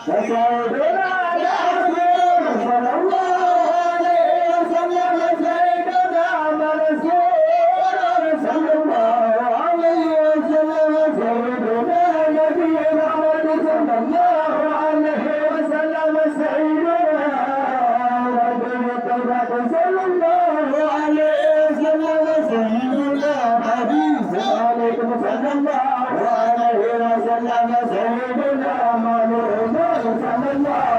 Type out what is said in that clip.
سيدنا رسول صلى الله عليه وسلم سيدنا رسول صلى الله عليه وسلم سيدنا نبي محمد صلى الله عليه وسلم سيدنا رسول صلى الله عليه وسلم سيدنا حبيب عليكم صلى الله عليه وسلم سيدنا محمد صلى الله